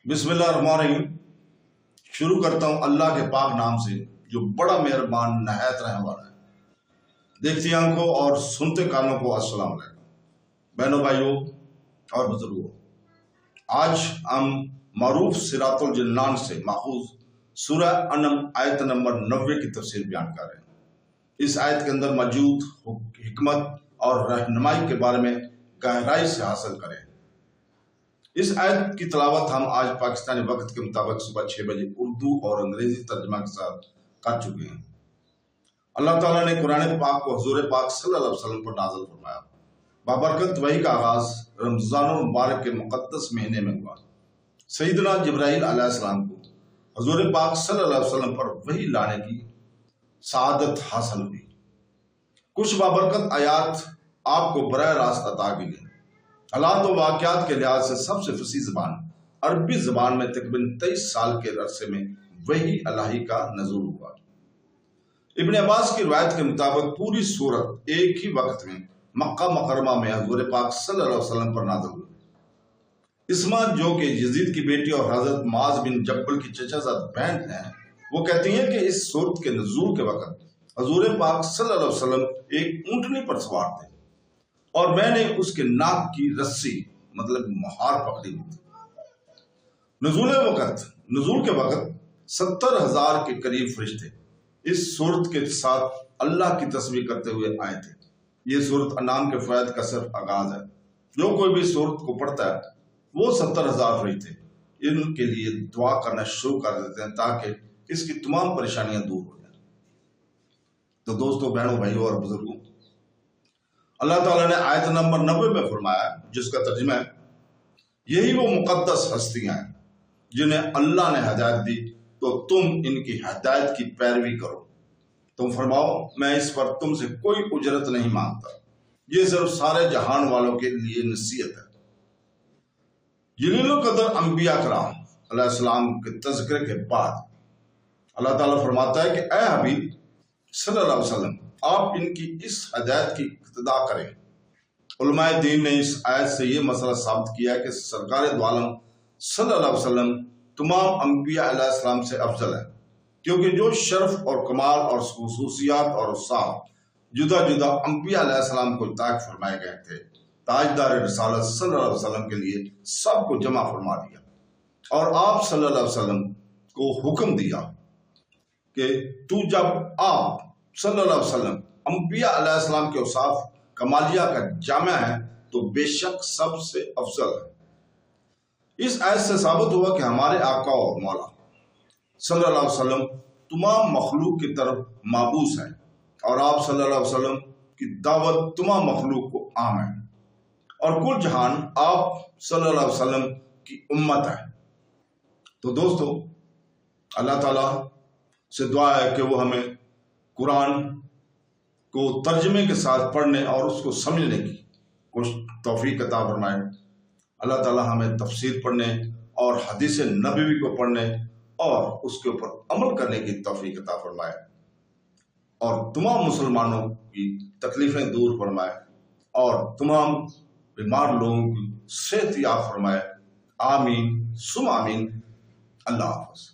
बिस्मिल्लाहिर्रहमानिर्रहीम। शुरू करता हूँ अल्लाह के पाक नाम से जो बड़ा मेहरबान नहायत रहने वाला है। देखती आंखों और सुनते कानों को अस्सलाम वालेकुम। बहनों भाइयों और बुजुर्गों, आज हम मारूफ सिरातुल जिन्नान से माखूज सूरह अनम आयत नंबर 90 की तफसीर बयान कर रहे हैं। इस आयत के अंदर मौजूद हिकमत और रहनुमाई के बारे में गहराई से हासिल करें। इस आयत की तलावत हम आज पाकिस्तानी वक्त के मुताबिक सुबह 6 बजे उर्दू और अंग्रेजी तर्जमा के साथ कर चुके हैं। अल्लाह ताला ने कुरान पाक को हुजूर पाक सल्लल्लाहु अलैहि वसल्लम पर नाज़िल फरमाया। बाबरकत वही का आगाज रमजानुल मुबारक के मुक़द्दस महीने में हुआ। सैयदना जिब्राइल अलैहिस्सलाम को हुजूर पाक सल्लल्लाहु अलैहि वसल्लम पर वही लाने की सआदत हासिल हुई। कुछ बाबरकत आयात आपको बराह रास्त अता की गई। हालात और वाक़यात के लिहाज से सबसे फसी ज़बान अरबी ज़बान में तकरीबन 23 साल के अरसे में वही अलाही का नज़ूल हुआ। इब्न अब्बास की रिवायत के मुताबिक पूरी सूरत एक ही वक्त में मक्का मुकर्रमा में हुज़ूर पाक सल्लल्लाहु अलैहि वसल्लम पर नाज़िल हुई। इस्मा जो कि यजीद की बेटी और हज़रत मुआज़ बिन जब्बल की चचाज़ाद बहन हैं, वो कहती हैं कि इस सूरत के नज़ूल के वक़्त हुज़ूर पाक सल्लल्लाहु अलैहि वसल्लम एक ऊँटनी पर सवार थे और मैंने उसके नाक की रस्सी मतलब मुहार पकड़ी हुई थी। नजूल के वक़्त 70,000 के करीब फरिश्ते इस सूरत के साथ अल्लाह की तस्बीह करते हुए आए थे। ये सूरत अनाम के फ़ैद का सिर्फ आगाज है। जो कोई भी सूरत को पढ़ता है वो 70,000 फरिश्ते इनके लिए दुआ करना शुरू कर देते हैं ताकि इसकी तमाम परेशानियां दूर हो जाए। तो दोस्तों, बहनों, भाइयों और बुजुर्गों, अल्लाह ताला ने आयत नंबर 90 में फरमाया, जिसका तर्जुमा है, यही वो मुकद्दस हस्तियां हैं जिन्हें अल्लाह ने हदायत दी तो तुम इनकी हदायत की पैरवी करो। तुम फरमाओ, मैं इस पर तुमसे कोई उजरत नहीं मांगता, ये सिर्फ सारे जहान वालों के लिए नसीहत है। जलीलुल कदर अंबिया कराम अलैहिस्सलाम के तज़किरे के बाद अल्लाह ताला फरमाता है कि ऐ हबीब सल्लल्लाहु अलैहि वसल्लम, आप इनकी इस हदायत की इक्तदा करें। उलमाए दीन ने इस आयत से ये मसला साबित किया कि सरकार दो आलम सल्लल्लाहु अलैहि वसल्लम तमाम अंबिया अलैहिस्सलाम से अफजल है, क्योंकि जो शर्फ और कमाल और खुसूसियात और साफ जुदा जुदा अंबिया अलैहिस्सलाम को ताक फरमाए गए थे, ताजदार रिसालत सल्लल्लाहु अलैहि वसल्लम के लिए सबको जमा फरमा दिया और आप सल्लल्लाहु अलैहि वसल्लम को हुक्म दिया कि तू जब आप सल्लल्लाहु अलैहि वसल्लम अंबिया अलैहिस्सलाम के औसाफ कमालिया का जामा है तो बेशक सबसे अफजल है। इस आयत से साबित हुआ कि हमारे आका और मौला सल्लल्लाहु अलैहि वसल्लम तमाम मखलूक की तरफ माबूस है और आप सल्लल्लाहु अलैहि वसल्लम की दावत तमाम मखलूक को आम है और कुल जहान आप सल्लल्लाहु अलैहि वसल्लम की उम्मत है। तो दोस्तों, अल्लाह ताला से दुआ है कि वो हमें कुरान को तर्जमे के साथ पढ़ने और उसको समझने की कुछ तौफीक अता फरमाए। अल्लाह ताला हमें तफसीर पढ़ने और हदीस नबवी को पढ़ने और उसके ऊपर अमल करने की तौफीक अता फरमाए और तमाम मुसलमानों की तकलीफ़ें दूर फरमाए और तमाम बीमार लोगों की सेहत याब फरमाए। आमीन सुम आमीन। अल्लाह हाफ़िज़।